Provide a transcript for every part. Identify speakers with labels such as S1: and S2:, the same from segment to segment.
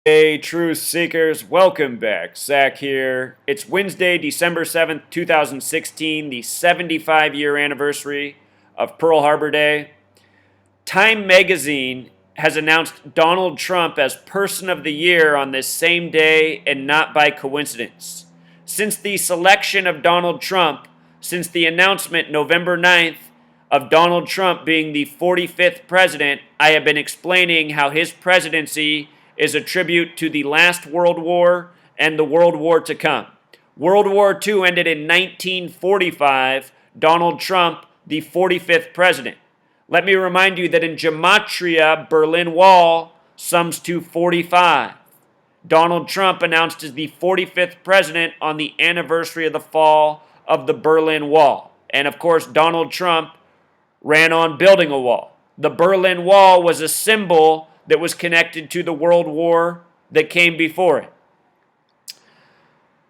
S1: Hey, truth seekers, welcome back. Zach here. It's Wednesday, December 7th, 2016, the 75-year anniversary of Pearl Harbor Day. Time magazine has announced Donald Trump as Person of the Year on this same day and not by coincidence. Since the selection of Donald Trump, since the announcement November 9th of Donald Trump being the 45th president, I have been explaining how his presidency is a tribute to the last World War and the World War to come. World War II ended in 1945, Donald Trump, the 45th president. Let me remind you that in Gematria, Berlin Wall sums to 45. Donald Trump announced as the 45th president on the anniversary of the fall of the Berlin Wall. And of course, Donald Trump ran on building a wall. The Berlin Wall was a symbol that was connected to the World War that came before it.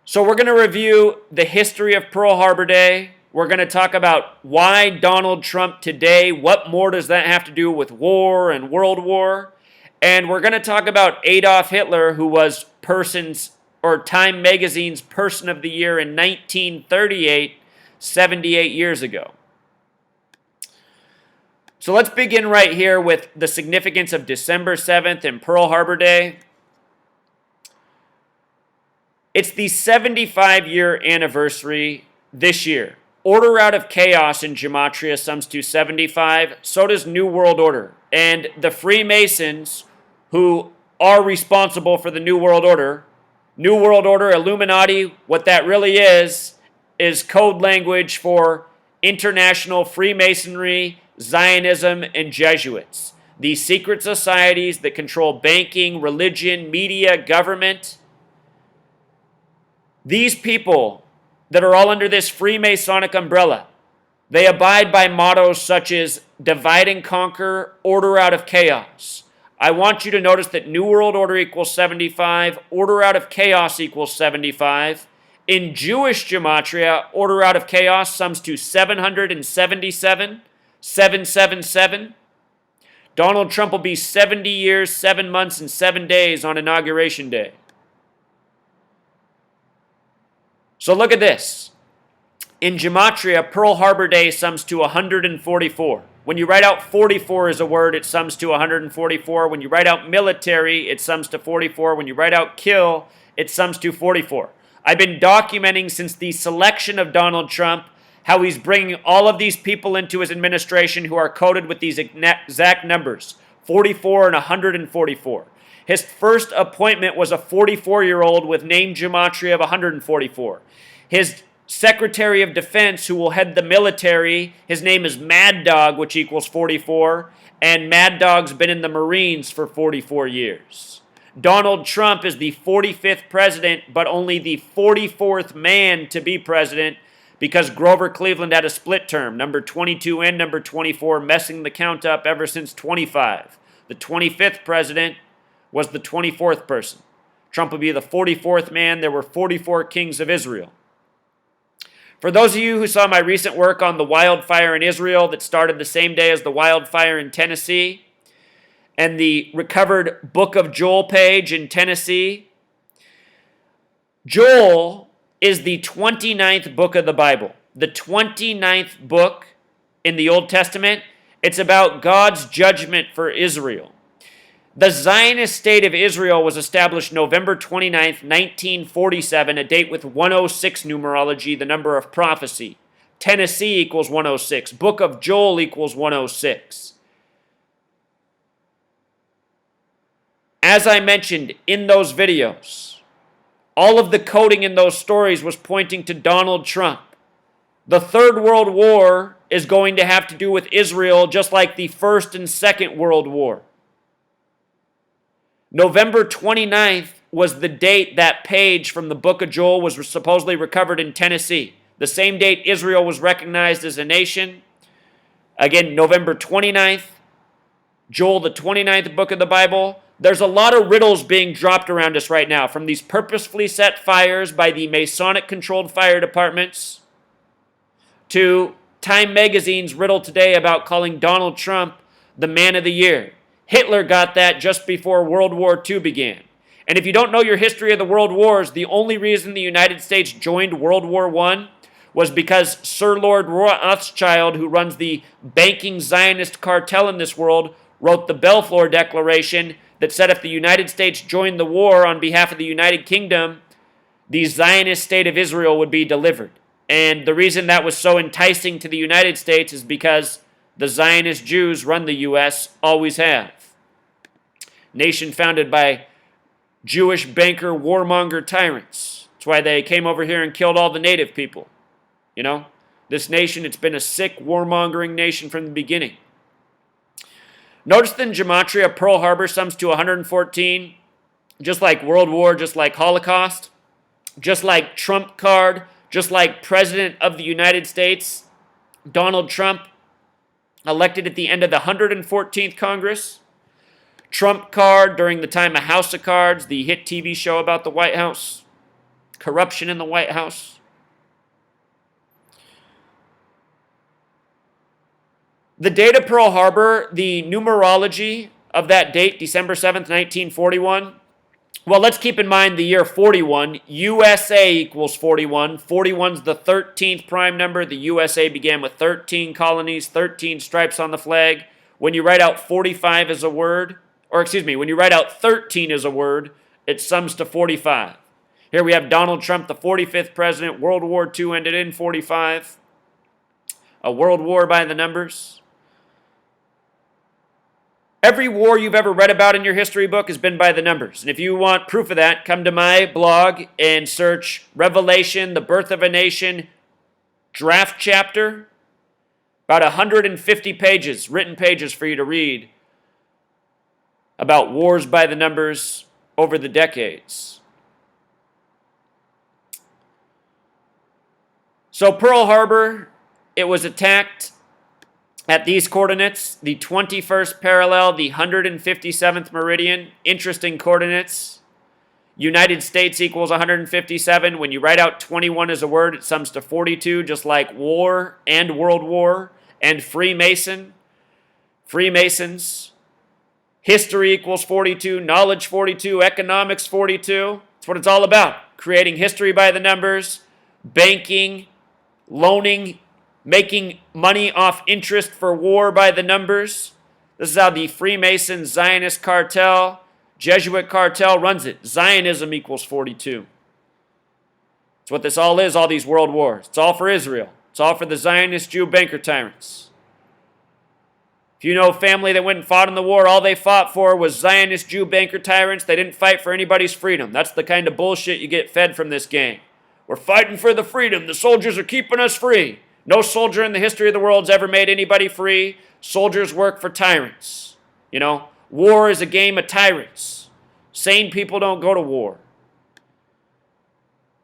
S1: So we're going to review the history of Pearl Harbor Day. We're going to talk about why Donald Trump today, what more does that have to do with war and World War? And we're going to talk about Adolf Hitler, who was Time Magazine's Person of the Year in 1938, 78 years ago. So let's begin right here with the significance of December 7th and Pearl Harbor Day. It's the 75-year anniversary this year. Order out of chaos in Gematria sums to 75. So does New World Order. And the Freemasons, who are responsible for the New World Order, Illuminati, what that really is code language for international Freemasonry, Zionism, and Jesuits. These secret societies that control banking, religion, media, government. These people that are all under this Freemasonic umbrella, they abide by mottos such as divide and conquer, order out of chaos. I want you to notice that New World Order equals 75, order out of chaos equals 75. In Jewish Gematria, order out of chaos sums to 777. 777. Donald Trump will be 70 years, 7 months, and 7 days on Inauguration Day. So look at this. In Gematria, Pearl Harbor Day sums to 144. When you write out 44 as a word, it sums to 144. When you write out military, it sums to 44. When you write out kill, it sums to 44. I've been documenting since the selection of Donald Trump how he's bringing all of these people into his administration who are coded with these exact numbers, 44 and 144. His first appointment was a 44-year-old with name gematria of 144. His Secretary of Defense, who will head the military, his name is Mad Dog, which equals 44, and Mad Dog's been in the Marines for 44 years. Donald Trump is the 45th president, but only the 44th man to be president, because Grover Cleveland had a split term, number 22 and number 24, messing the count up ever since 25. The 25th president was the 24th person. Trump will be the 44th man. There were 44 kings of Israel. For those of you who saw my recent work on the wildfire in Israel that started the same day as the wildfire in Tennessee, and the recovered Book of Joel page in Tennessee, Joel is the 29th book of the Bible. The 29th book in the Old Testament. It's about God's judgment for Israel. The Zionist state of Israel was established November 29th, 1947, a date with 106 numerology, the number of prophecy. Tennessee equals 106. Book of Joel equals 106. As I mentioned in those videos, all of the coding in those stories was pointing to Donald Trump. The Third World War is going to have to do with Israel, just like the First and Second World War. November 29th was the date that page from the Book of Joel was supposedly recovered in Tennessee. The same date Israel was recognized as a nation. Again, November 29th, Joel, the 29th book of the Bible. There's a lot of riddles being dropped around us right now, from these purposefully set fires by the Masonic-controlled fire departments to Time Magazine's riddle today about calling Donald Trump the man of the year. Hitler got that just before World War II began. And if you don't know your history of the world wars, the only reason the United States joined World War I was because Sir Lord Rothschild, who runs the banking Zionist cartel in this world, wrote the Balfour Declaration that said if the United States joined the war on behalf of the United Kingdom, the Zionist state of Israel would be delivered. And the reason that was so enticing to the United States is because the Zionist Jews run the U.S., always have. Nation founded by Jewish banker, warmonger tyrants. That's why they came over here and killed all the native people. You know, this nation, it's been a sick, warmongering nation from the beginning. Notice that in Gematria, Pearl Harbor sums to 114, just like World War, just like Holocaust, just like Trump card, just like President of the United States, Donald Trump, elected at the end of the 114th Congress. Trump card during the time of House of Cards, the hit TV show about the White House, corruption in the White House. The date of Pearl Harbor, the numerology of that date, December 7th, 1941. Well, let's keep in mind the year 41. USA equals 41. 41 is the 13th prime number. The USA began with 13 colonies, 13 stripes on the flag. When you write out 45 as a word, when you write out 13 as a word, it sums to 45. Here we have Donald Trump, the 45th president. World War II ended in 45. A world war by the numbers. Every war you've ever read about in your history book has been by the numbers. And if you want proof of that, come to my blog and search Revelation, the Birth of a Nation, draft chapter. About 150 pages, written pages for you to read about wars by the numbers over the decades. So Pearl Harbor, it was attacked at these coordinates, the 21st parallel, the 157th meridian. Interesting coordinates. United States equals 157. When you write out 21 as a word, it sums to 42, just like war and World War and Freemason. Freemasons. History equals 42, knowledge 42, economics 42. That's what it's all about. Creating history by the numbers, banking, loaning, making money off interest for war by the numbers. This is how the Freemason Zionist cartel, Jesuit cartel runs it. Zionism equals 42. That's what this all is, all these world wars. It's all for Israel. It's all for the Zionist Jew banker tyrants. If you know a family that went and fought in the war, all they fought for was Zionist Jew banker tyrants. They didn't fight for anybody's freedom. That's the kind of bullshit you get fed from this gang. We're fighting for the freedom. The soldiers are keeping us free. No soldier in the history of the world has ever made anybody free. Soldiers work for tyrants. You know, war is a game of tyrants. Sane people don't go to war.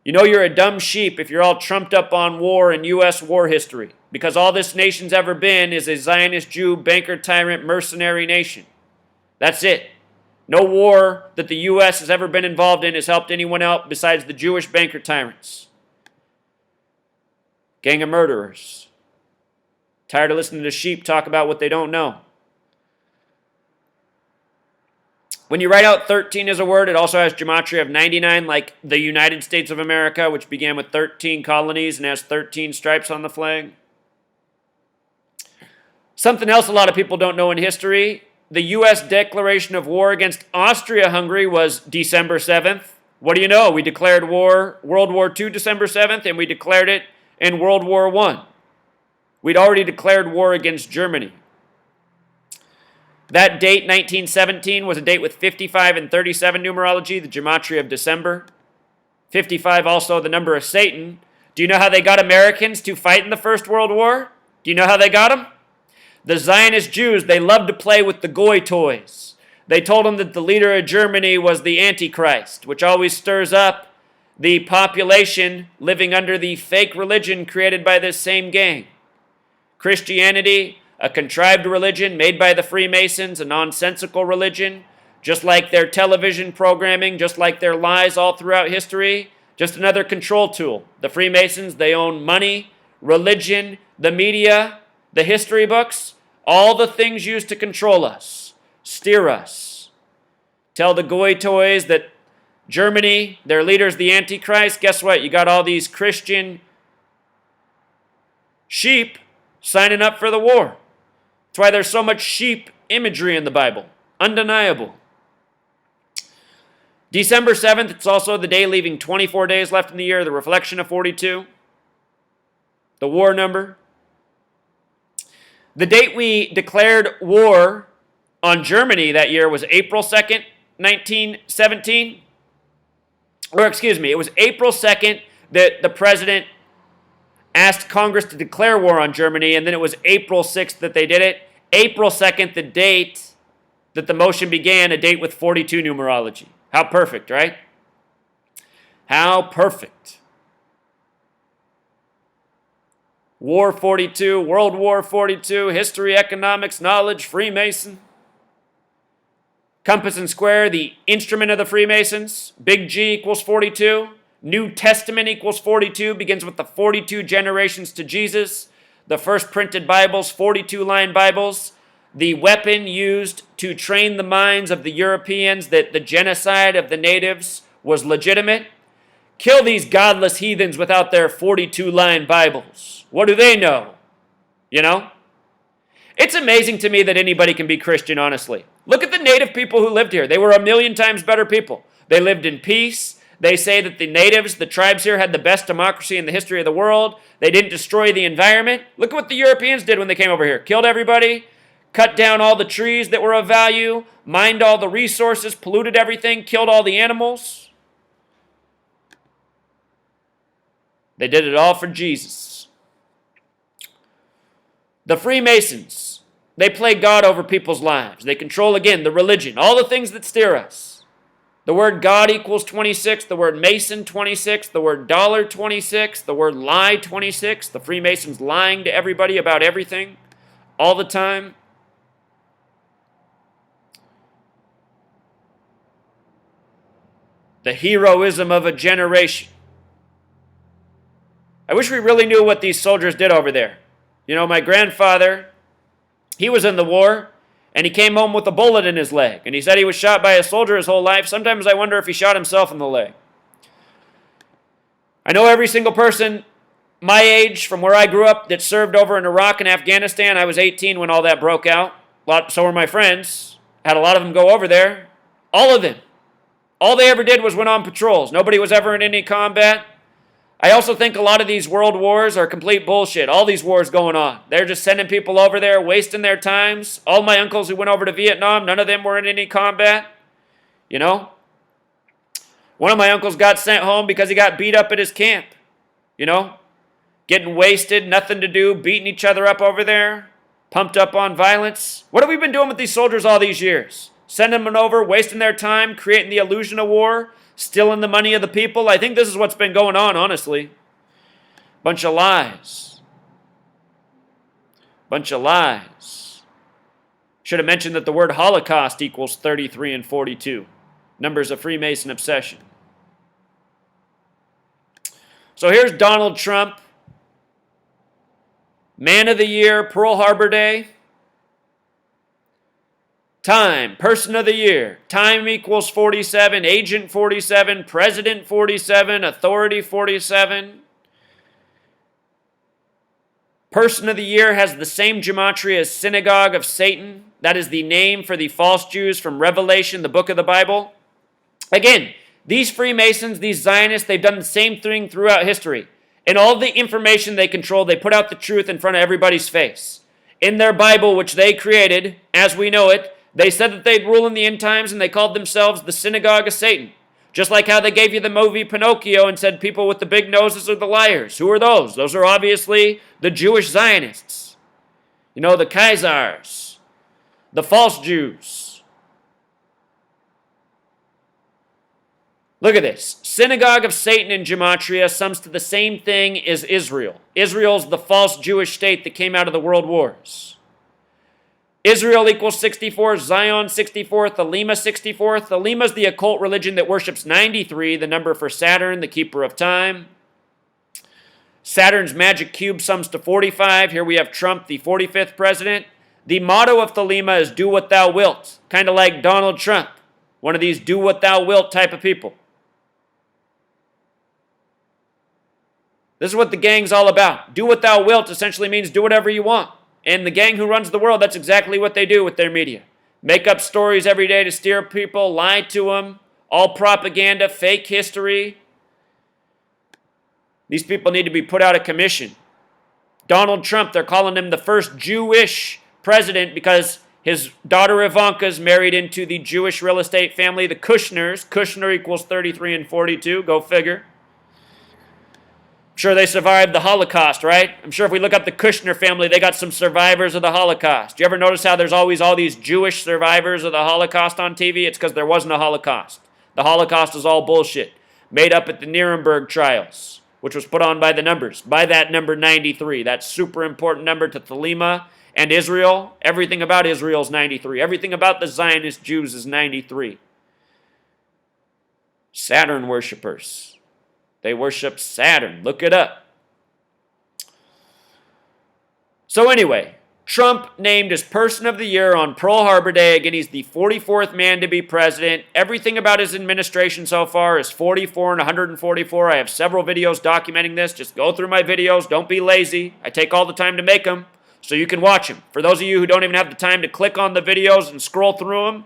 S1: You know you're a dumb sheep if you're all trumped up on war and U.S. war history, because all this nation's ever been is a Zionist Jew, banker, tyrant, mercenary nation. That's it. No war that the U.S. has ever been involved in has helped anyone out besides the Jewish banker tyrants. Gang of murderers. Tired of listening to sheep talk about what they don't know. When you write out 13 as a word, it also has gematria of 99, like the United States of America, which began with 13 colonies and has 13 stripes on the flag. Something else a lot of people don't know in history, the U.S. declaration of war against Austria-Hungary was December 7th. What do you know? We declared war, World War II, December 7th, and we declared it in World War I. We'd already declared war against Germany. That date, 1917, was a date with 55 and 37 numerology, the gematria of December. 55 also the number of Satan. Do you know how they got Americans to fight in the First World War? Do you know how they got them? The Zionist Jews, they loved to play with the goy toys. They told them that the leader of Germany was the Antichrist, which always stirs up the population living under the fake religion created by this same gang. Christianity, a contrived religion made by the Freemasons, a nonsensical religion, just like their television programming, just like their lies all throughout history, just another control tool. The Freemasons, they own money, religion, the media, the history books, all the things used to control us, steer us. Tell the goy toys that Germany, their leader's the Antichrist. Guess what? You got all these Christian sheep signing up for the war. That's why there's so much sheep imagery in the Bible. Undeniable. December 7th, it's also the day leaving 24 days left in the year, the reflection of 42. The war number. The date we declared war on Germany that year was April 2nd, 1917. Or excuse me, it was April 2nd that the president asked Congress to declare war on Germany, and then it was April 6th that they did it. April 2nd, the date that the motion began, a date with 42 numerology. How perfect, right? How perfect. War 42, World War 42, history, economics, knowledge, Freemason. Compass and square, the instrument of the Freemasons. Big G equals 42. New Testament equals 42, begins with the 42 generations to Jesus. The first printed Bibles, 42-line Bibles. The weapon used to train the minds of the Europeans that the genocide of the natives was legitimate. Kill these godless heathens without their 42-line Bibles. What do they know? You know? It's amazing to me that anybody can be Christian, honestly. Look at the native people who lived here. They were 1,000,000 times better people. They lived in peace. They say that the natives, the tribes here, had the best democracy in the history of the world. They didn't destroy the environment. Look at what the Europeans did when they came over here. Killed everybody, cut down all the trees that were of value, mined all the resources, polluted everything, killed all the animals. They did it all for Jesus. The Freemasons, they play God over people's lives. They control, again, the religion, all the things that steer us. The word God equals 26, the word Mason 26, the word dollar 26, the word lie 26. The Freemasons lying to everybody about everything all the time. The heroism of a generation. I wish we really knew what these soldiers did over there. You know, my grandfather, he was in the war, and he came home with a bullet in his leg. And he said he was shot by a soldier his whole life. Sometimes I wonder if he shot himself in the leg. I know every single person my age, from where I grew up, that served over in Iraq and Afghanistan. I was 18 when all that broke out. So were my friends. Had a lot of them go over there. All of them. All they ever did was went on patrols. Nobody was ever in any combat. I also think a lot of these world wars are complete bullshit. All these wars going on. They're just sending people over there, wasting their times. All my uncles who went over to Vietnam, none of them were in any combat. You know? One of my uncles got sent home because he got beat up at his camp. You know? Getting wasted, nothing to do, beating each other up over there. Pumped up on violence. What have we been doing with these soldiers all these years? Sending them over, wasting their time, creating the illusion of war. Stealing the money of the people. I think this is what's been going on, honestly. Bunch of lies. Bunch of lies. Should have mentioned that the word Holocaust equals 33 and 42. Numbers of Freemason obsession. So here's Donald Trump. Man of the Year, Pearl Harbor Day. Time, person of the year. Time equals 47, agent 47, president 47, authority 47. Person of the year has the same gematria as synagogue of Satan. That is the name for the false Jews from Revelation, the book of the Bible. Again, these Freemasons, these Zionists, they've done the same thing throughout history. In all the information they control, they put out the truth in front of everybody's face. In their Bible, which they created, as we know it, they said that they'd rule in the end times, and they called themselves the synagogue of Satan. Just like how they gave you the movie Pinocchio and said people with the big noses are the liars. Who are those? Those are obviously the Jewish Zionists. You know, the Khazars, the false Jews. Look at this. Synagogue of Satan in gematria sums to the same thing as Israel. Israel's the false Jewish state that came out of the world wars. Israel equals 64, Zion 64, Thelema 64. Thelema is the occult religion that worships 93, the number for Saturn, the keeper of time. Saturn's magic cube sums to 45. Here we have Trump, the 45th president. The motto of Thelema is do what thou wilt, kind of like Donald Trump, one of these do what thou wilt type of people. This is what the gang's all about. Do what thou wilt essentially means do whatever you want. And the gang who runs the world, that's exactly what they do with their media. Make up stories every day to steer people, lie to them, all propaganda, fake history. These people need to be put out of commission. Donald Trump, they're calling him the first Jewish president because his daughter Ivanka's married into the Jewish real estate family, the Kushners. Kushner equals 33 and 42, go figure. I'm sure they survived the Holocaust, right? I'm sure if we look up the Kushner family, they got some survivors of the Holocaust. Do you ever notice how there's always all these Jewish survivors of the Holocaust on TV? It's because there wasn't a Holocaust. The Holocaust is all bullshit, made up at the Nuremberg trials, which was put on by the numbers, by that number 93, that super important number to Thelema and Israel. Everything about Israel is 93. Everything about the Zionist Jews is 93. Saturn worshipers. They worship Saturn. Look it up. So anyway, Trump named as Person of the Year on Pearl Harbor Day. Again, he's the 44th man to be president. Everything about his administration so far is 44 and 144. I have several videos documenting this. Just go through my videos. Don't be lazy. I take all the time to make them so you can watch them. For those of you who don't even have the time to click on the videos and scroll through them,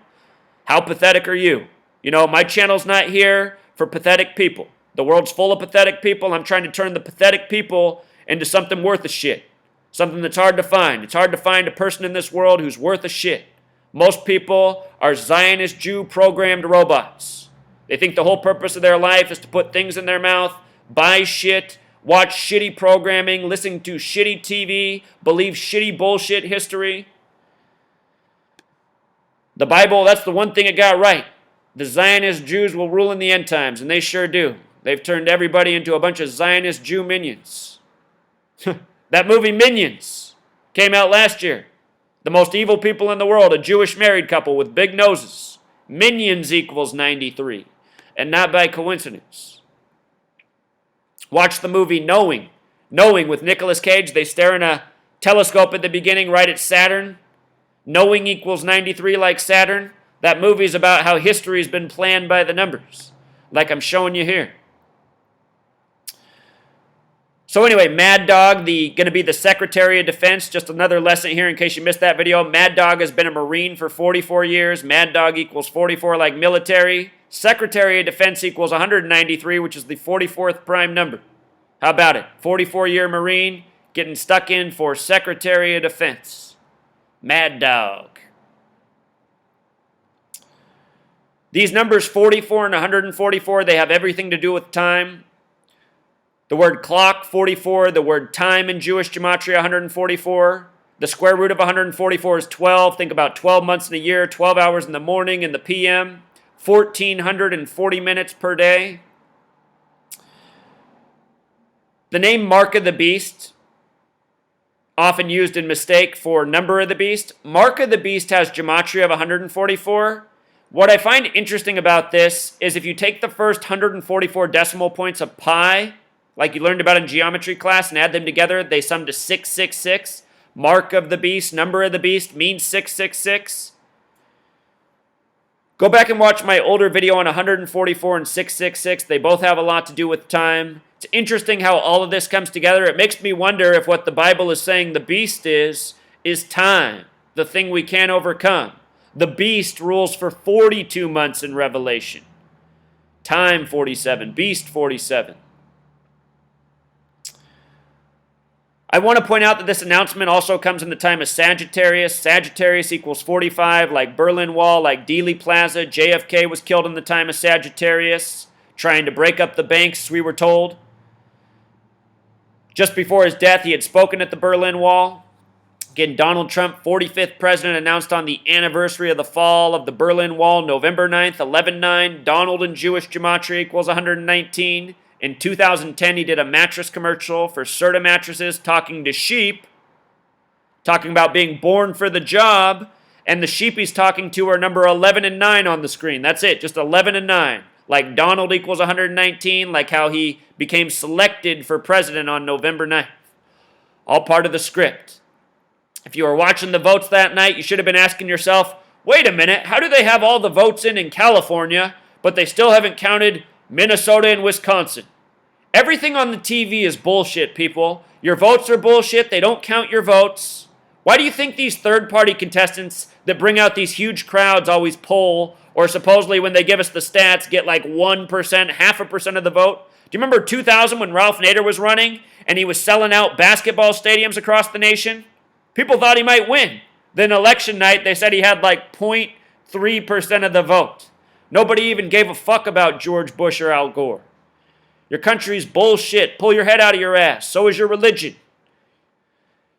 S1: how pathetic are you? You know, my channel's not here for pathetic people. The world's full of pathetic people. I'm trying to turn the pathetic people into something worth a shit. Something that's hard to find. It's hard to find a person in this world who's worth a shit. Most people are Zionist Jew programmed robots. They think the whole purpose of their life is to put things in their mouth, buy shit, watch shitty programming, listen to shitty TV, believe shitty bullshit history. The Bible, that's the one thing it got right. The Zionist Jews will rule in the end times, and they sure do. They've turned everybody into a bunch of Zionist Jew minions. That movie Minions came out last year. The most evil people in the world, a Jewish married couple with big noses. Minions equals 93, and not by coincidence. Watch the movie Knowing. Knowing with Nicolas Cage. They stare in a telescope at the beginning right at Saturn. Knowing equals 93 like Saturn. That movie's about how history's been planned by the numbers, like I'm showing you here. So anyway, Mad Dog, going to be the Secretary of Defense. Just another lesson here in case you missed that video. Mad Dog has been a Marine for 44 years. Mad Dog equals 44 like military. Secretary of Defense equals 193, which is the 44th prime number. How about it? 44-year Marine getting stuck in for Secretary of Defense. Mad Dog. These numbers 44 and 144, they have everything to do with time. The word clock, 44. The word time in Jewish gematria, 144. The square root of 144 is 12. Think about 12 months in a year, 12 hours in the morning and the PM, 1,440 minutes per day. The name Mark of the Beast, often used in mistake for number of the beast. Mark of the Beast has gematria of 144. What I find interesting about this is if you take the first 144 decimal points of pi, like you learned about in geometry class, and add them together, they sum to 666. Mark of the beast, number of the beast, means 666. Go back and watch my older video on 144 and 666. They both have a lot to do with time. It's interesting how all of this comes together. It makes me wonder if what the Bible is saying the beast is time, the thing we can't overcome. The beast rules for 42 months in Revelation. Time 47, beast 47. I want to point out that this announcement also comes in the time of Sagittarius. Sagittarius equals 45, like Berlin Wall, like Dealey Plaza. JFK was killed in the time of Sagittarius, trying to break up the banks, we were told. Just before his death, he had spoken at the Berlin Wall. Again, Donald Trump, 45th president, announced on the anniversary of the fall of the Berlin Wall, November 9th, 11/9. Donald in Jewish gematria equals 119. In 2010, he did a mattress commercial for Serta mattresses talking to sheep, talking about being born for the job, and the sheep he's talking to are number 11 and 9 on the screen. That's it, just 11 and 9. Like Donald equals 119, like how he became selected for president on November 9th. All part of the script. If you were watching the votes that night, you should have been asking yourself, wait a minute, how do they have all the votes in California, but they still haven't counted Minnesota and Wisconsin? Everything on the TV is bullshit, people. Your votes are bullshit. They don't count your votes. Why do you think these third-party contestants that bring out these huge crowds always poll, or supposedly when they give us the stats get like 1%, 0.5% of the vote? Do you remember 2000 when Ralph Nader was running and he was selling out basketball stadiums across the nation? People thought he might win. Then election night, they said he had like 0.3% of the vote. Nobody even gave a fuck about George Bush or Al Gore. Your country's bullshit. Pull your head out of your ass. So is your religion.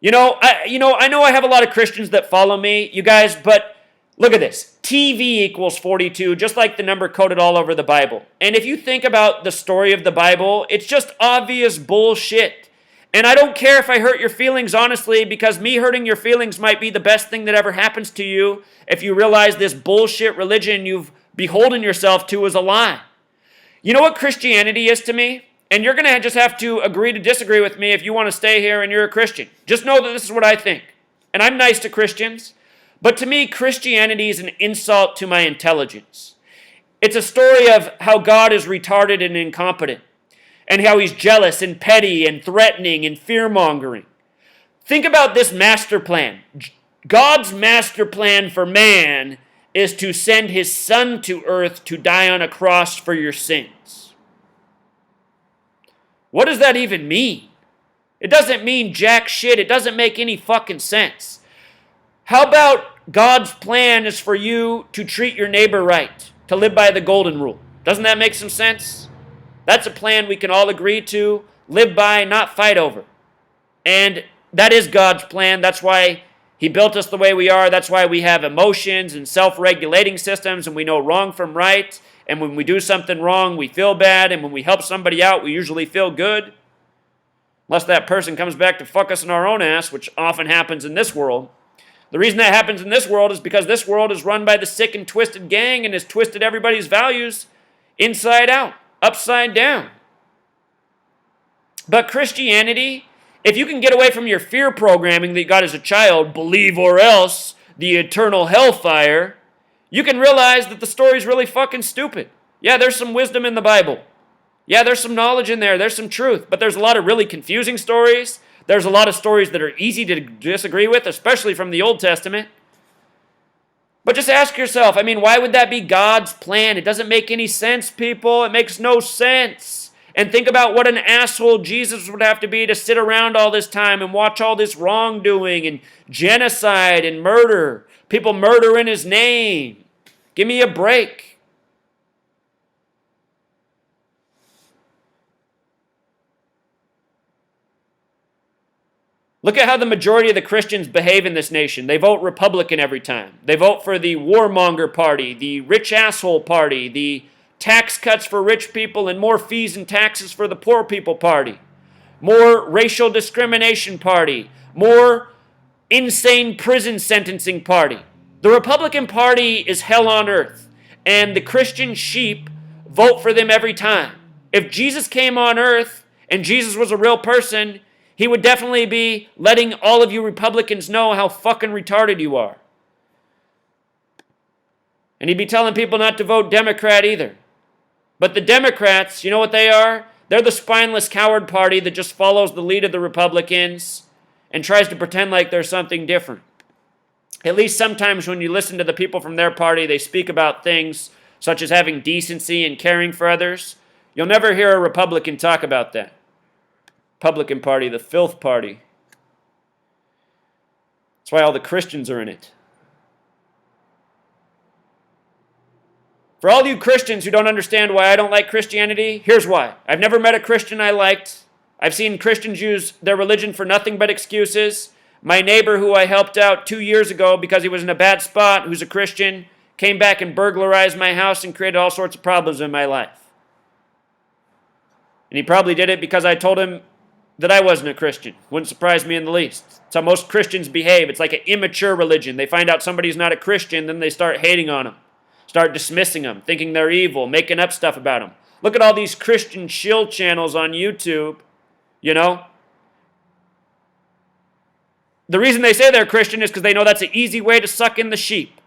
S1: I know I have a lot of Christians that follow me, you guys, but look at this. TV equals 42, just like the number coded all over the Bible. And if you think about the story of the Bible, it's just obvious bullshit. And I don't care if I hurt your feelings, honestly, because me hurting your feelings might be the best thing that ever happens to you if you realize this bullshit religion you've beholden yourself to is a lie. You know what Christianity is to me? And you're going to just have to agree to disagree with me if you want to stay here and you're a Christian. Just know that this is what I think. And I'm nice to Christians. But to me, Christianity is an insult to my intelligence. It's a story of how God is retarded and incompetent. And how he's jealous and petty and threatening and fear-mongering. Think about this master plan. God's master plan for man is to send his son to earth to die on a cross for your sins. What does that even mean? It doesn't mean jack shit. It doesn't make any fucking sense. How about God's plan is for you to treat your neighbor right, to live by the golden rule? Doesn't that make some sense? That's a plan we can all agree to, live by, not fight over. And that is God's plan. That's why he built us the way we are. That's why we have emotions and self-regulating systems, and we know wrong from right. And when we do something wrong, we feel bad. And when we help somebody out, we usually feel good. Unless that person comes back to fuck us in our own ass, which often happens in this world. The reason that happens in this world is because this world is run by the sick and twisted gang and has twisted everybody's values inside out, upside down. But Christianity, if you can get away from your fear programming that you got as a child, believe or else, the eternal hellfire, you can realize that the story's really fucking stupid. Yeah, there's some wisdom in the Bible. Yeah, there's some knowledge in there. There's some truth. But there's a lot of really confusing stories. There's a lot of stories that are easy to disagree with, especially from the Old Testament. But just ask yourself, why would that be God's plan? It doesn't make any sense, people. It makes no sense. And think about what an asshole Jesus would have to be to sit around all this time and watch all this wrongdoing and genocide and murder. People murder in his name. Give me a break. Look at how the majority of the Christians behave in this nation. They vote Republican every time. They vote for the warmonger party, the rich asshole party, the tax cuts for rich people and more fees and taxes for the poor people party, more racial discrimination party, more insane prison sentencing party. The Republican Party is hell on earth, and the Christian sheep vote for them every time. If Jesus came on earth and Jesus was a real person, he would definitely be letting all of you Republicans know how fucking retarded you are. And he'd be telling people not to vote Democrat either. But the Democrats, you know what they are? They're the spineless coward party that just follows the lead of the Republicans and tries to pretend like they're something different. At least sometimes when you listen to the people from their party, they speak about things such as having decency and caring for others. You'll never hear a Republican talk about that. Republican Party, the filth party. That's why all the Christians are in it. For all you Christians who don't understand why I don't like Christianity, here's why. I've never met a Christian I liked. I've seen Christians use their religion for nothing but excuses. My neighbor who I helped out 2 years ago because he was in a bad spot, who's a Christian, came back and burglarized my house and created all sorts of problems in my life. And he probably did it because I told him that I wasn't a Christian. Wouldn't surprise me in the least. It's how most Christians behave. It's like an immature religion. They find out somebody's not a Christian, then they start hating on them. Start dismissing them, thinking they're evil, making up stuff about them. Look at all these Christian shill channels on YouTube, you know. The reason they say they're Christian is because they know that's an easy way to suck in the sheep.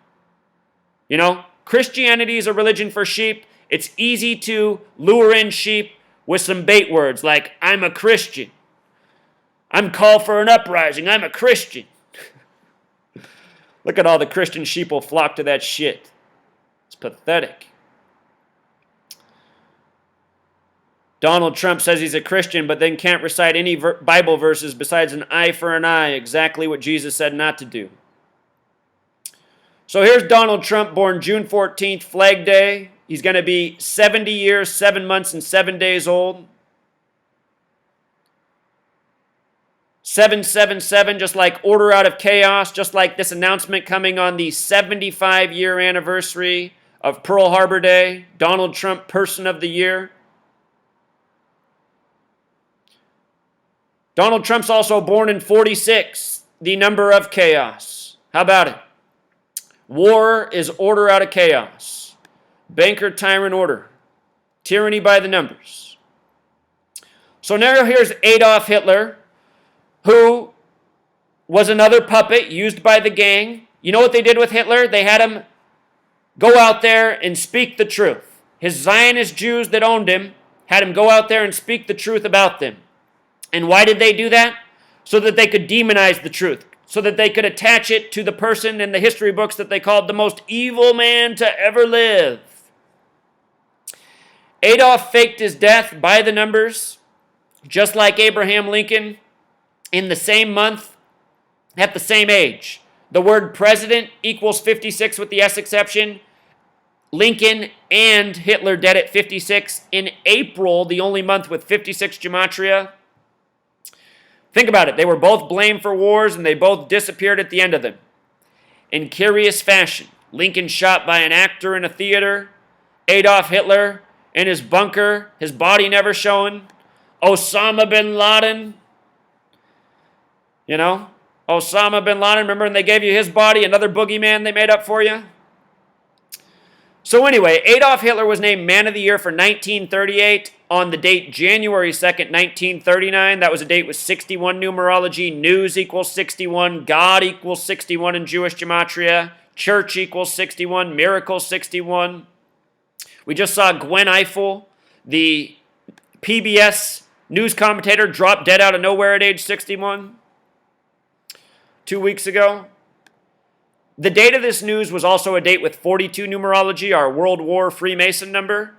S1: You know, Christianity is a religion for sheep. It's easy to lure in sheep with some bait words like, I'm a Christian. I'm called for an uprising. I'm a Christian. Look at all the Christian sheeple flock to that shit. It's pathetic. Donald Trump says he's a Christian, but then can't recite any Bible verses besides an eye for an eye, exactly what Jesus said not to do. So here's Donald Trump, born June 14th, Flag Day. He's going to be 70 years, 7 months, and 7 days old. 777, just like order out of chaos, just like this announcement coming on the 75-year anniversary of Pearl Harbor Day. Donald Trump, Person of the Year. Donald Trump's also born in 46, the number of chaos. How about it? War is order out of chaos. Banker, tyrant, order. Tyranny by the numbers. So now here's Adolf Hitler, who was another puppet used by the gang. You know what they did with Hitler? They had him go out there and speak the truth. His Zionist Jews that owned him had him go out there and speak the truth about them. And why did they do that? So that they could demonize the truth. So that they could attach it to the person in the history books that they called the most evil man to ever live. Adolf faked his death by the numbers, just like Abraham Lincoln, in the same month, at the same age. The word president equals 56 with the S exception. Lincoln and Hitler dead at 56 in April, the only month with 56 gematria. Think about it. They were both blamed for wars, and they both disappeared at the end of them. In curious fashion, Lincoln shot by an actor in a theater. Adolf Hitler in his bunker, his body never shown. Osama bin Laden. You know, Osama bin Laden. Remember when they gave you his body, another boogeyman they made up for you? So anyway, Adolf Hitler was named Man of the Year for 1938 on the date January 2nd, 1939. That was a date with 61 numerology. News equals 61. God equals 61 in Jewish gematria. Church equals 61. Miracle 61. We just saw Gwen Ifill, the PBS news commentator, drop dead out of nowhere at age 61 2 weeks ago. The date of this news was also a date with 42 numerology, our World War Freemason number.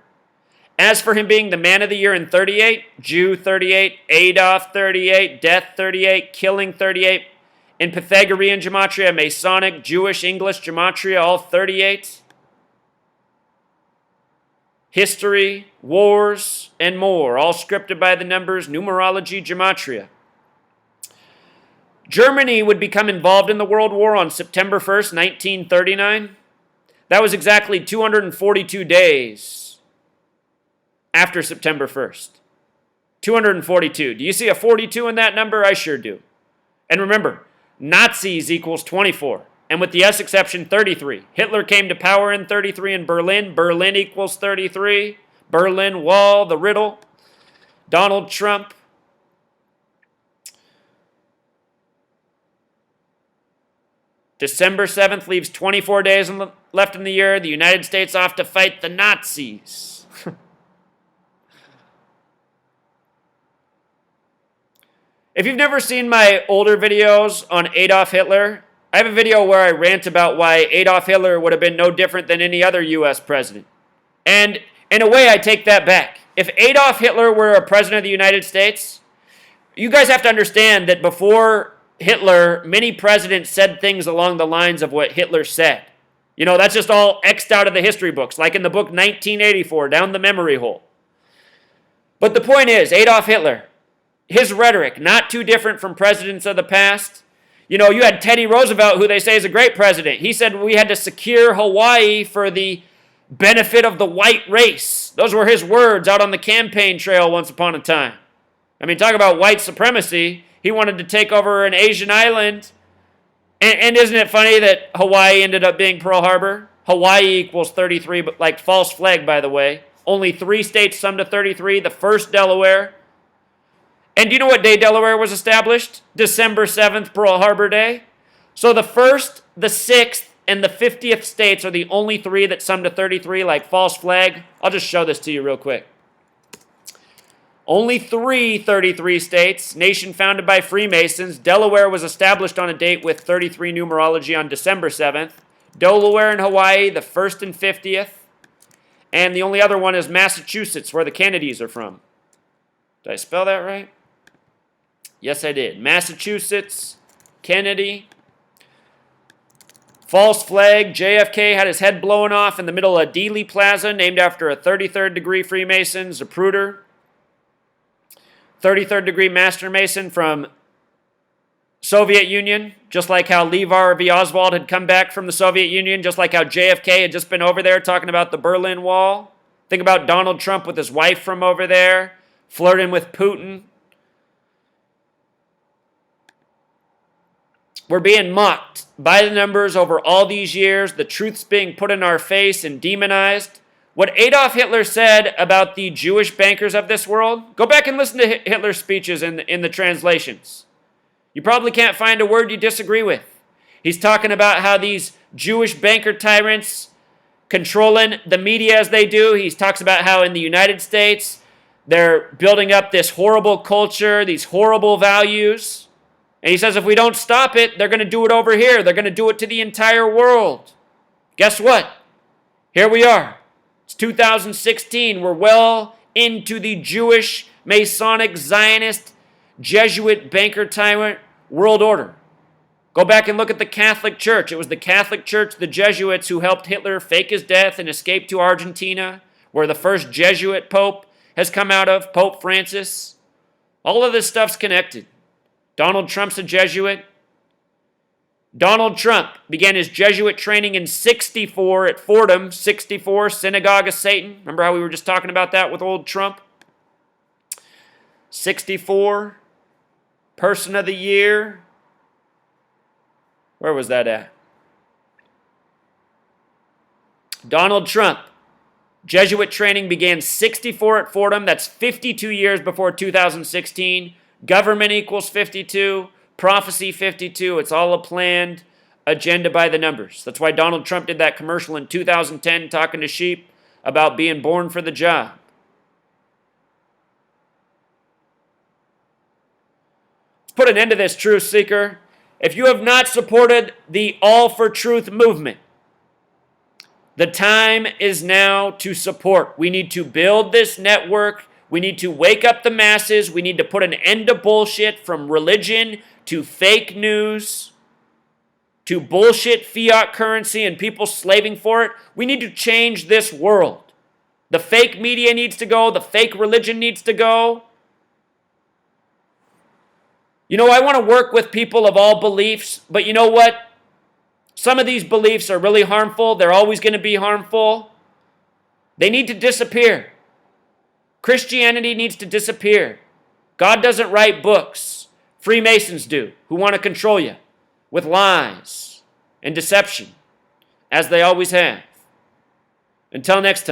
S1: As for him being the Man of the Year in 38, Jew 38, Adolf 38, Death 38, Killing 38, in Pythagorean gematria, Masonic, Jewish, English gematria, all 38. History, wars, and more, all scripted by the numbers, numerology, gematria. Germany would become involved in the World War on September 1st, 1939. That was exactly 242 days after September 1st. 242. Do you see a 42 in that number? I sure do. And remember, Nazis equals 24. And with the S exception, 33. Hitler came to power in 33 in Berlin. Berlin equals 33. Berlin Wall, the riddle. Donald Trump. December 7th leaves 24 days left in the year. The United States off to fight the Nazis. If you've never seen my older videos on Adolf Hitler, I have a video where I rant about why Adolf Hitler would have been no different than any other U.S. president. And in a way, I take that back. If Adolf Hitler were a president of the United States, you guys have to understand that before Hitler, many presidents said things along the lines of what Hitler said. You know, that's just all X'd out of the history books, like in the book 1984, down the memory hole. But the point is, Adolf Hitler, his rhetoric, not too different from presidents of the past. You know, you had Teddy Roosevelt, who they say is a great president. He said we had to secure Hawaii for the benefit of the white race. Those were his words out on the campaign trail once upon a time. I mean, talk about white supremacy. He wanted to take over an Asian island. And isn't it funny that Hawaii ended up being Pearl Harbor? Hawaii equals 33, but like false flag, by the way. Only 3 states summed to 33. The first, Delaware. And do you know what day Delaware was established? December 7th, Pearl Harbor Day. So the 1st, the 6th, and the 50th states are the only 3 that sum to 33, like false flag. I'll just show this to you real quick. Only 33 states, nation founded by Freemasons. Delaware was established on a date with 33 numerology on December 7th. Delaware and Hawaii, the 1st and 50th. And the only other one is Massachusetts, where the Kennedys are from. Did I spell that right? Yes, I did. Massachusetts, Kennedy. False flag. JFK had his head blown off in the middle of Dealey Plaza, named after a 33rd degree Freemason, Zapruder. 33rd degree Master Mason from Soviet Union, just like how Levi V. Oswald had come back from the Soviet Union, just like how JFK had just been over there talking about the Berlin Wall. Think about Donald Trump with his wife from over there, flirting with Putin. We're being mocked by the numbers over all these years. The truth's being put in our face and demonized. What Adolf Hitler said about the Jewish bankers of this world, go back and listen to Hitler's speeches in the translations. You probably can't find a word you disagree with. He's talking about how these Jewish banker tyrants controlling the media as they do. He talks about how in the United States, they're building up this horrible culture, these horrible values. And he says if we don't stop it, they're going to do it over here. They're going to do it to the entire world. Guess what? Here we are. It's 2016. We're well into the Jewish, Masonic, Zionist, Jesuit, banker tyrant world order. Go back and look at the Catholic Church. It was the Catholic Church, the Jesuits, who helped Hitler fake his death and escape to Argentina, where the first Jesuit pope has come out of, Pope Francis. All of this stuff's connected. Donald Trump's a Jesuit. Donald Trump began his Jesuit training in 64 at Fordham, 64, Synagogue of Satan. Remember how we were just talking about that with old Trump? 64, Person of the Year. Where was that at? Donald Trump. Jesuit training began 64 at Fordham. That's 52 years before 2016. Government equals 52. Prophecy 52. It's all a planned agenda by the numbers. That's why Donald Trump did that commercial in 2010 talking to sheep about being born for the job. Let's put an end to this, truth seeker. If you have not supported the All for Truth movement, the time is now to support. We need to build this network. We need to wake up the masses. We need to put an end to bullshit, from religion to fake news to bullshit fiat currency and people slaving for it. We need to change this world. The fake media needs to go. The fake religion needs to go. You know, I want to work with people of all beliefs, but you know what? Some of these beliefs are really harmful. They're always going to be harmful. They need to disappear. Christianity needs to disappear. God doesn't write books. Freemasons do, who want to control you with lies and deception, as they always have. Until next time.